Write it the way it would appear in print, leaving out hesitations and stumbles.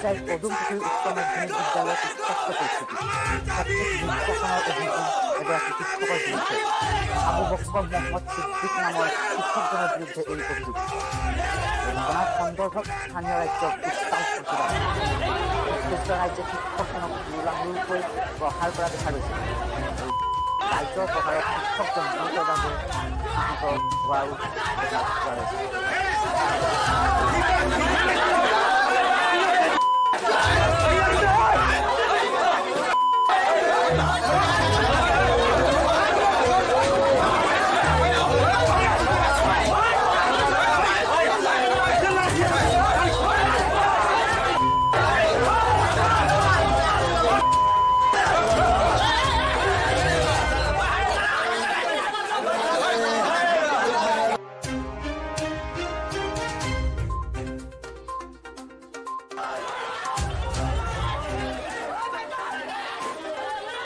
পৰ্যায়েৰ পদমপুকুৰ উচ্চ মাধ্যমিক বিদ্যালয়েৰ উত্তপ্ত পৰিস্থিতি। ছাত্ৰীৰ নিৰ্যাতনেৰ অভিযোগ এগৰাকী শিক্ষকৰ বিৰুদ্ধে। আবু বক্কৰ মোহাম্মদ সিদ্দিক নামৰ শিক্ষকজনৰ বিৰুদ্ধে এই অভিযোগ। ঘটনাৰ সন্দৰ্ভত স্থানীয় ৰাজ্যৰ উত্তাল প্ৰতিবাদ। সংশ্লিষ্ট ৰাজ্যে শিক্ষকজনক জোৰামূলকৈ প্ৰহাৰ কৰা দেখা গৈছে। ৰাজ্যৰ প্ৰহাৰত শিক্ষকজন গুৰুতৰভাৱে আহত হোৱাৰো দেখা পোৱা গৈছে।